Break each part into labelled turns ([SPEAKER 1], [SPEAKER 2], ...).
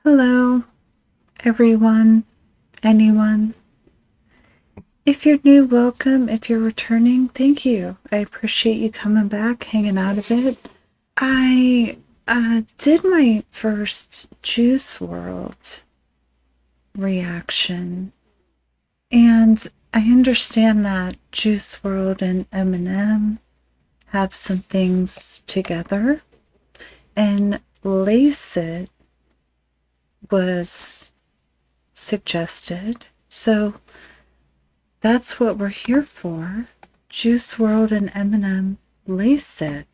[SPEAKER 1] Hello, everyone, anyone. If you're new, welcome. If you're returning, thank you. I appreciate you coming back, hanging out a bit. I did my first Juice World reaction, and I understand that Juice World and EMINEM have some things together, and Lace It was suggested. So that's what we're here for. Juice World and EMINEM Lace It.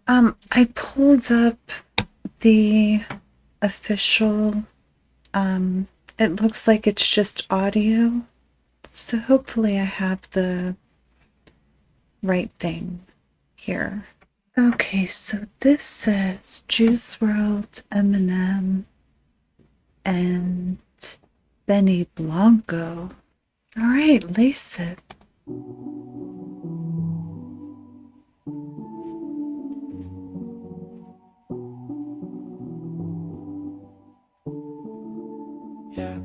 [SPEAKER 1] I pulled up the official, it looks like it's just audio. So hopefully I have the right thing here. Okay, so this says Juice World, EMINEM, and Benny Blanco. All right, lace it.
[SPEAKER 2] Yeah.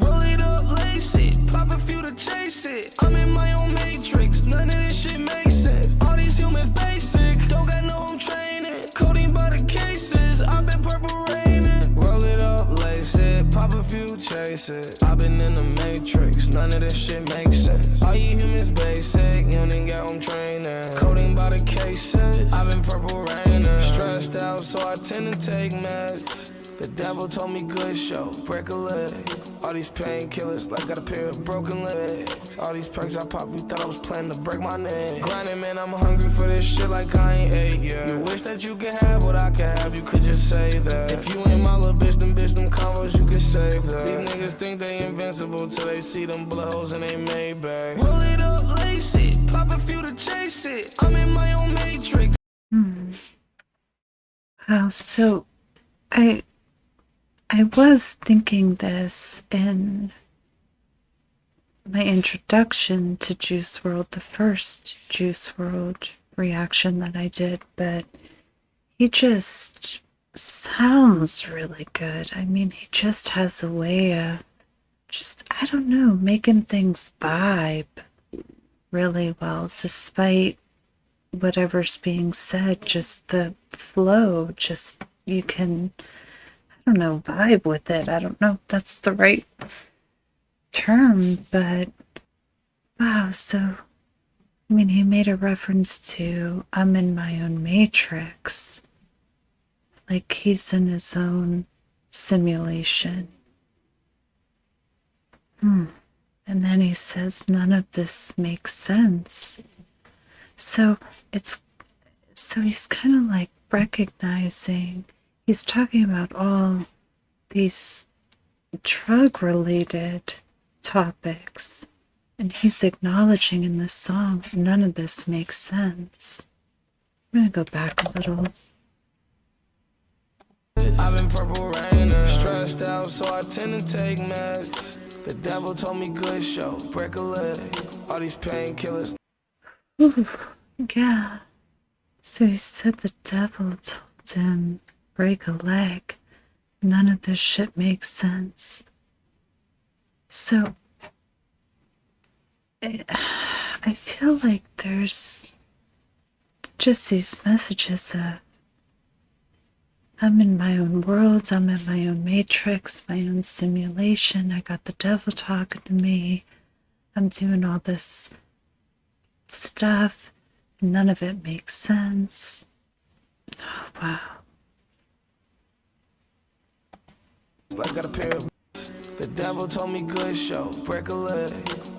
[SPEAKER 2] Roll it up, lace it, pop a few to chase it. I'm in my own matrix, none of this shit makes sense. All these humans basic, don't got no home training. Coding by the cases, I've been purple raining. Roll it up, lace it, pop a few, chase it. I've been in the matrix, none of this shit makes sense. All you humans basic, you ain't got home training. Coding by the cases, I've been purple raining. Stressed out, so I tend to take meds. The devil told me good show, break a leg. All these painkillers, like got a pair of broken legs. All these perks I pop, you thought I was planning to break my neck. Grinding, man, I'm hungry for this shit like I ain't ate yet. You wish that you could have what I could have, you could just say that. If you ain't my little bitch, them combos, you could save that. These niggas think they invincible till they see them blood holes in they Maybach. Roll it up, lace it, pop a few to chase it. I'm in my own matrix.
[SPEAKER 1] Wow, so I was thinking this in my introduction to Juice World, the first Juice World reaction that I did, but he just sounds really good. I mean, he just has a way of I don't know, making things vibe really well, despite whatever's being said, just the flow, just you can, I don't know, vibe with it. I don't know if that's the right term, but wow. So, I mean, he made a reference to I'm in my own matrix, like he's in his own simulation. And then he says none of this makes sense. So he's kind of like recognizing, he's talking about all these drug related topics, and he's acknowledging in this song none of this makes sense. I'm gonna go back a little.
[SPEAKER 2] I've been purple raining, stressed out, so I tend to take meds. The devil told me good show, break a leg. All these painkillers.
[SPEAKER 1] Ooh, yeah. So he said the devil told him break a leg. None of this shit makes sense. So I feel like there's just these messages of I'm in my own world, I'm in my own matrix, my own simulation. I got the devil talking to me. I'm doing all this stuff. None of it makes sense. Oh, wow.
[SPEAKER 2] I got a pair of. The devil told me good show, break a leg.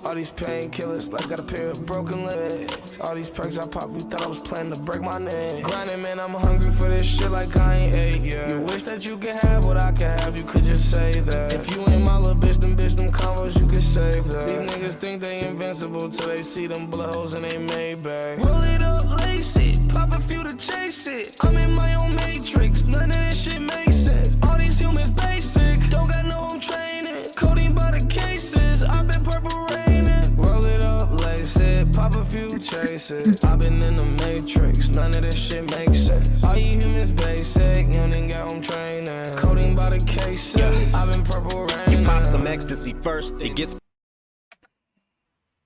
[SPEAKER 2] All these painkillers, like got a pair of broken legs. All these perks I pop, you thought I was planning to break my neck. Grinding, man, I'm hungry for this shit like I ain't ate yet. You wish that you could have what I could have, you could just say that. If you ain't my little bitch, them combos, you could save that. These niggas think they invincible till they see them blood holes in they Maybach. Roll it up, lace it, pop a few to chase it. I'm in my own matrix, none of this shit makes sense. All these humans basic, don't got no home training. Coding by the cases, I've been purple raining. Roll it up, lace it, pop a a few chases. I've been in the matrix, none of this shit makes sense. All you humans basic, you didn't get home training. Coding by the cases, I've been purple rain.
[SPEAKER 3] You pop some ecstasy first, it gets.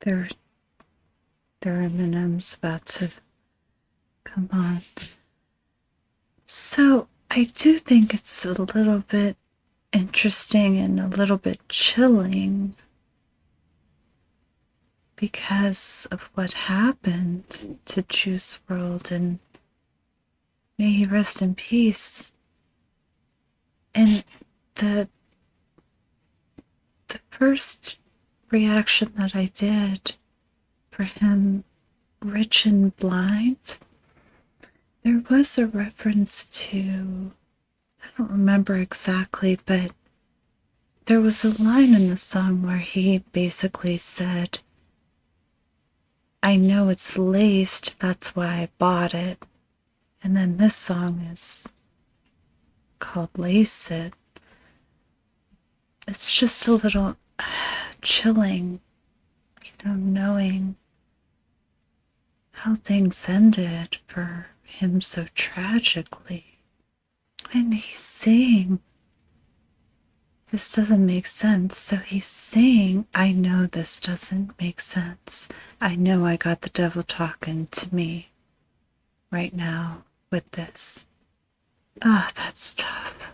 [SPEAKER 1] Their EMINEM's about to come on. So I do think it's a little bit interesting and a little bit chilling because of what happened to Juice WRLD, and may he rest in peace. And the first reaction that I did for him, Rich and Blind, there was a reference to, I don't remember exactly, but there was a line in the song where he basically said, I know it's laced, that's why I bought it. And then this song is called Lace It. It's just a little chilling, knowing how things ended for him so tragically. And he's saying, this doesn't make sense. So he's saying, I know this doesn't make sense. I know I got the devil talking to me right now with this. Oh, that's tough.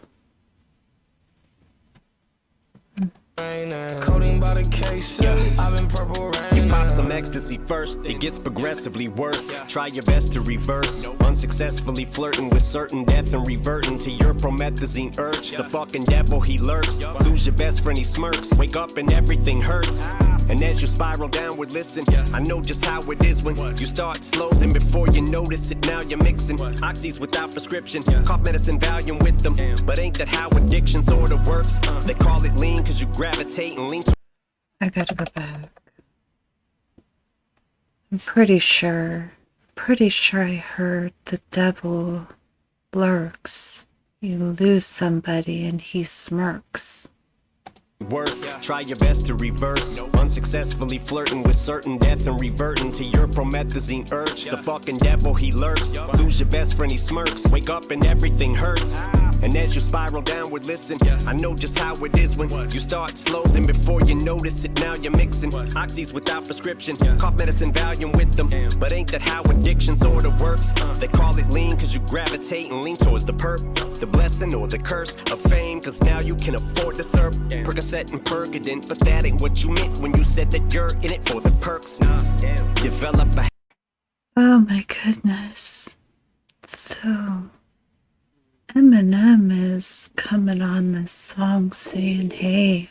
[SPEAKER 2] Coding by the cases, I've been purple rain.
[SPEAKER 3] You pop some ecstasy first, it gets progressively worse. Try your best to reverse, unsuccessfully flirting with certain death and reverting to your promethazine urge. The fucking devil, he lurks. Lose your best friend, he smirks. Wake up and everything hurts. And as you spiral downward, listen, I know just how it is when you start slow, then before you notice it, now you're mixing oxys without prescription, cough medicine, Valium with them. But ain't that how addiction sorta works? They call it lean cause you gravitate and lean.
[SPEAKER 1] I gotta go back. I'm pretty sure I heard the devil lurks. You lose somebody and he smirks.
[SPEAKER 3] Worse, try your best to reverse, unsuccessfully flirting with certain death and reverting to your promethazine urge. The fucking devil, he lurks. Lose your best friend, he smirks. Wake up and everything hurts. And as you spiral downward, listen, I know just how it is when you start slow, then before you notice it, now you're mixing oxys without prescription, cough medicine, Valium with them. But ain't that how addiction sorta works? They call it lean cause you gravitate and lean towards the perp, the blessing or the curse of fame, cause now you can afford to serve Percocet and Percodent. But that ain't what you meant when you said that you're in it for the perks. Develop a...
[SPEAKER 1] Oh my goodness. So EMINEM is coming on this song saying, hey,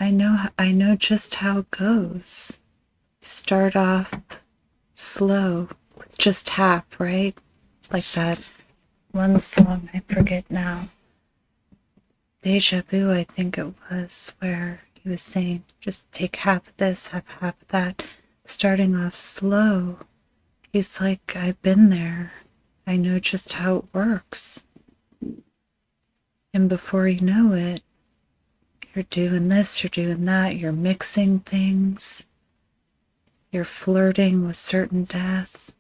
[SPEAKER 1] I know just how it goes. Start off slow with just half, right? Like that one song, I forget now. Deja Vu, I think it was, where he was saying, just take half of this, have half of that. Starting off slow. He's like, I've been there. I know just how it works. And before you know it, you're doing this, you're doing that, you're mixing things, you're flirting with certain death.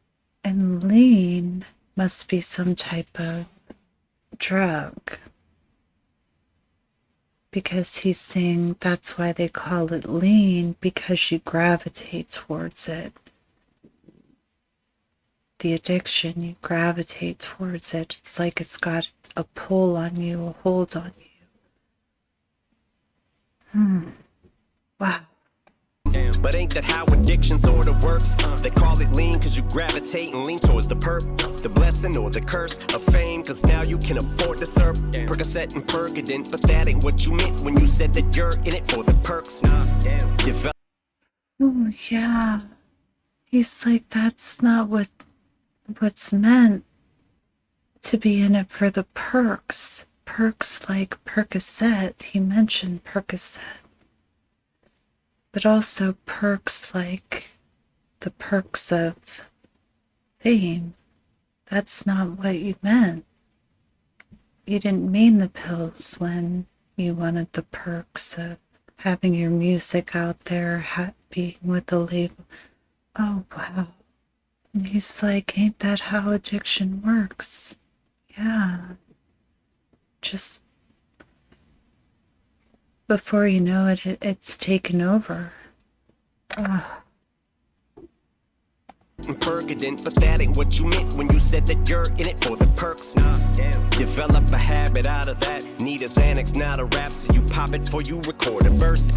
[SPEAKER 1] And lean must be some type of drug. Because he's saying that's why they call it lean, because you gravitate towards it. The addiction, you gravitate towards it. It's like it's got a pull on you, a hold on you. Wow.
[SPEAKER 3] But ain't that how addiction sorta works? They call it lean cause you gravitate and lean towards the perp, the blessing or the curse of fame, cause now you can afford to serve Percocet and Percodent. But that ain't what you meant when you said that you're in it for the perks.
[SPEAKER 1] Oh yeah. He's like, that's not what's meant to be in it for the perks. Perks like Percocet, he mentioned Percocet. But also perks like the perks of fame. That's not what you meant. You didn't mean the pills when you wanted the perks of having your music out there, being with the label. Oh, wow. And he's like, ain't that how addiction works? Yeah. Just before you know it, it's taken over. Ugh.
[SPEAKER 3] Percodent, but that ain't what you meant when you said that you're in it for the perks. Nah, damn. Develop a habit out of that. Need a Xanax, not a rap, so you pop it before you record a verse.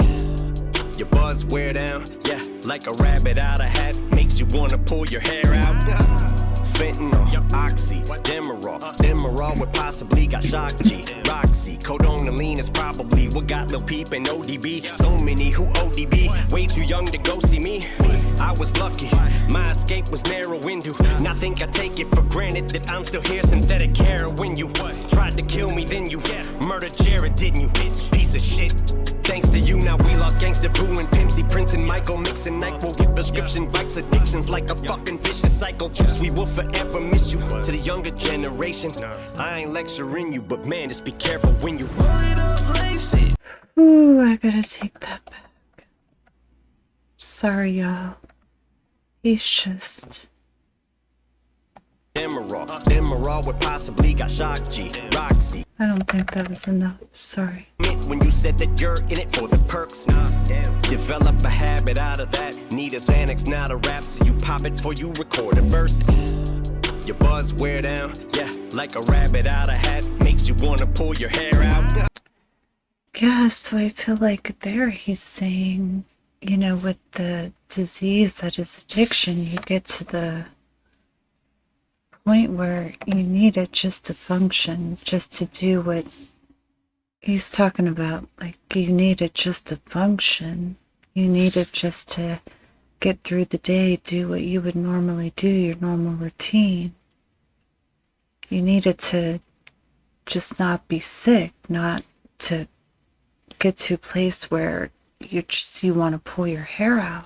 [SPEAKER 3] Your buzz wear down, yeah, like a rabbit out of hat. Makes you wanna pull your hair out. Fentanyl, Oxy, Demerol with possibly got Shock G, Roxy, Codonaline is probably what got Lil Peep and ODB. So many who ODB, way too young to go see me. I was lucky, my escape was narrow window. And I think I take it for granted that I'm still here. Synthetic heroin, you tried to kill me, then you murdered Jared, didn't you? Piece of shit. Thanks to you, now we lost Gangsta Boo and Pimpsy, Prince and Michael, mixing NyQuil with prescription Vikes, addictions like a fucking vicious cycle. Juice, we will forever miss you. To the younger generation, I ain't lecturing you, but man, just be careful when you roll it up, lace it.
[SPEAKER 1] Ooh, I gotta take that back. Sorry, y'all. He's just...
[SPEAKER 3] Demerol with possibly got Shock G, Roxy.
[SPEAKER 1] I don't think that was enough. Sorry.
[SPEAKER 3] When you said that you're in it for the perks. Develop a habit out of that. Need a Xanax, not a rap, so you pop it before you record a verse. Your buzz wear down, yeah, like a rabbit out of hat. Makes you wanna pull your hair out.
[SPEAKER 1] Yeah, so I feel like there he's saying, you know, with the disease that is addiction, you get to the point where you need it just to function, just to do what he's talking about. Like, you need it just to function. You need it just to get through the day, do what you would normally do, your normal routine. You need it to just not be sick, not to get to a place where you want to pull your hair out.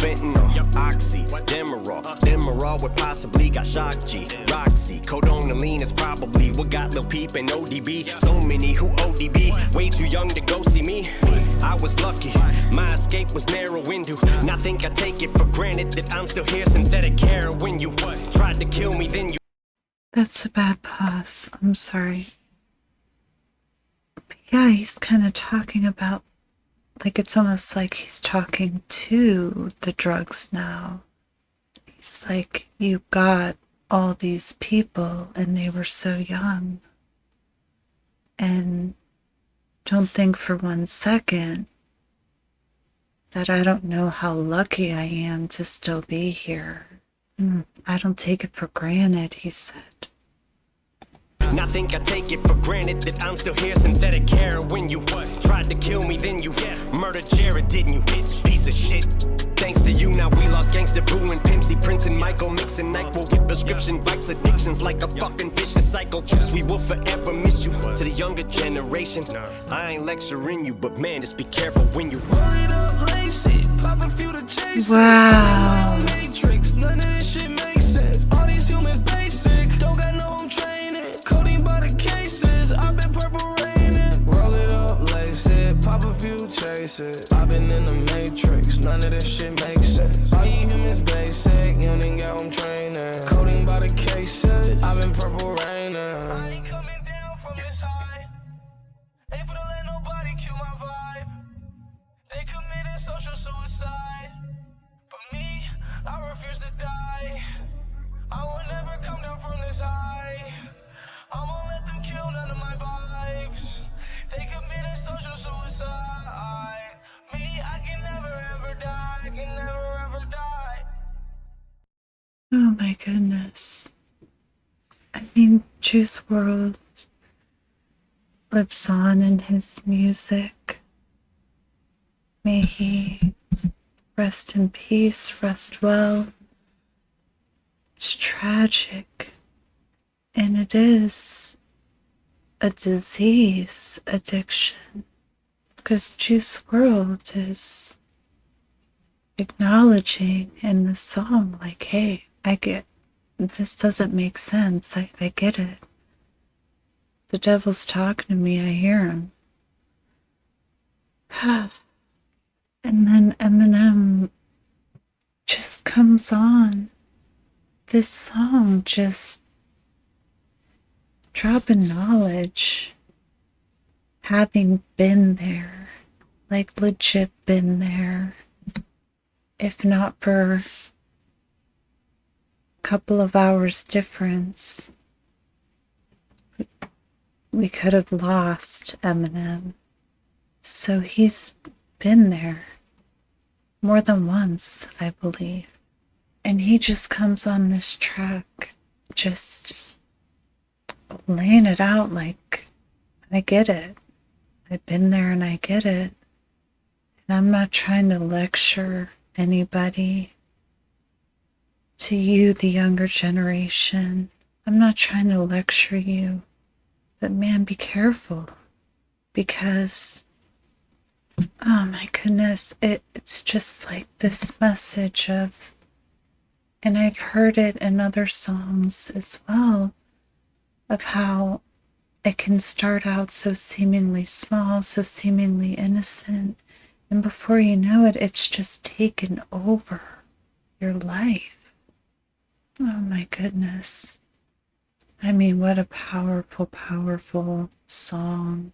[SPEAKER 3] Fentanyl, Oxy, Demerol with possibly got Shock G, Roxy, Codonaline is probably what got Lil Peep and ODB. So many who ODB, way too young to go see me. I was lucky, my escape was narrow window. And I think I take it for granted that I'm still here. Synthetic heroin, you tried to kill me, then you...
[SPEAKER 1] That's a bad pause. I'm sorry. But yeah, he's kind of talking about, like, it's almost like he's talking to the drugs now. He's like, you got all these people and they were so young. And don't think for 1 second that I don't know how lucky I am to still be here. I don't take it for granted, he said.
[SPEAKER 3] And I think I take it for granted that I'm still here. Synthetic heroin, you tried to kill me, then you murdered Jared, didn't you? Piece of shit. Thanks to you, now we lost Gangsta Boo and Pimpsy, Prince and Michael, mixing NyQuil with prescription Vikes, addictions like a fucking vicious cycle. Juice, we will forever miss you. To the younger generation, I ain't lecturing you, but man, just be careful when you roll it up, lace it, pop a few to chase it.
[SPEAKER 1] Wow.
[SPEAKER 2] Matrix, none of this shit makes sense. All these humans basic, don't got no home training. Coding by the cases, I've been purple raining. Roll it up, lace it, pop a few, chase it. I've been in the matrix, none of this shit makes sense. All you humans basic, you ain't got home training. Coding by the cases, I've been purple raining. I ain't coming down from this high. Ain't finna let nobody kill my vibe. They committed social suicide. But me, I refuse to die. I will never come down from this high. I won't let them kill none of my vibes. They committed social suicide. Me, I can never ever die. I can never ever die.
[SPEAKER 1] Oh my goodness. I mean, Juice WRLD lives on in his music. May he rest in peace, rest well. It's tragic. And it is a disease, addiction. Because Juice WRLD is acknowledging in the song, like, hey, I get, this doesn't make sense. I get it. The devil's talking to me, I hear him. And then Eminem just comes on. This song just dropping knowledge, having been there, like legit been there. If not for a couple of hours difference, we could have lost Eminem. So he's been there more than once, I believe. And he just comes on this track, just laying it out like, I get it. I've been there and I get it. And I'm not trying to lecture anybody. To you, the younger generation, I'm not trying to lecture you. But man, be careful. Because, oh my goodness, it's just like this message of, and I've heard it in other songs as well, of how it can start out so seemingly small, so seemingly innocent, and before you know it, it's just taken over your life. Oh my goodness. I mean, what a powerful, powerful song.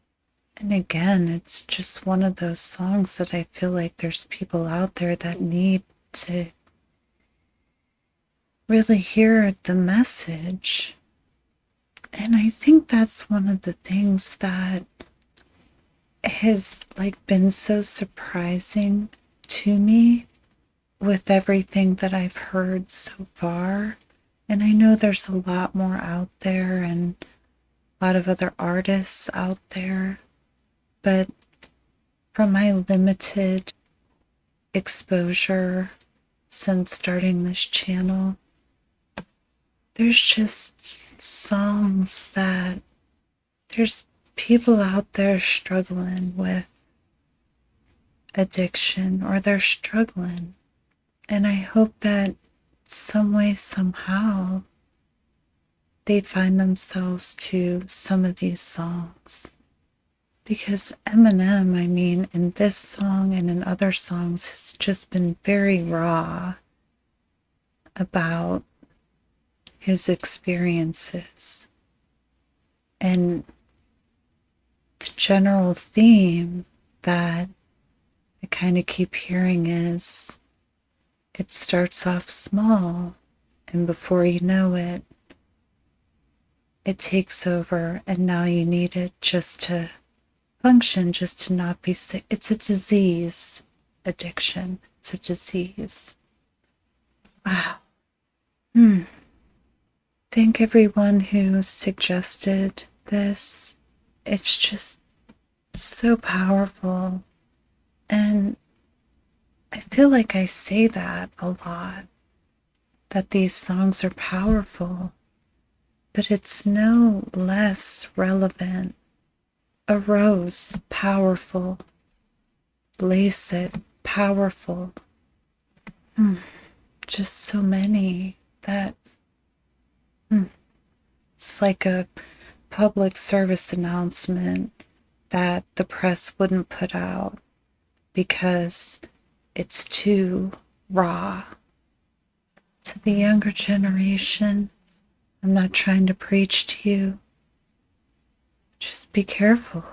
[SPEAKER 1] And again, it's just one of those songs that I feel like there's people out there that need to really hear the message. And I think that's one of the things that has been so surprising to me with everything that I've heard so far. And I know there's a lot more out there and a lot of other artists out there, but from my limited exposure since starting this channel, there's just songs that there's people out there struggling with addiction, or they're struggling. And I hope that some way, somehow, they find themselves to some of these songs. Because Eminem, I mean, in this song and in other songs, has just been very raw about his experiences. And the general theme that I kind of keep hearing is, it starts off small, and before you know it, it takes over, and now you need it just to function, just to not be sick. It's a disease, addiction. It's a disease. Wow. Thank everyone who suggested this. It's just so powerful. And I feel like I say that a lot, that these songs are powerful, but it's no less relevant. A rose, powerful. Lace it, powerful. Just so many that it's like a public service announcement that the press wouldn't put out because it's too raw. To the younger generation, I'm not trying to preach to you. Just be careful.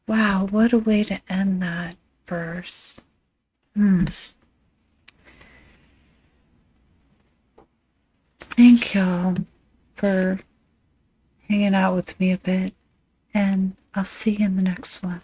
[SPEAKER 1] Wow, what a way to end that verse. Thank y'all for hanging out with me a bit, and I'll see you in the next one.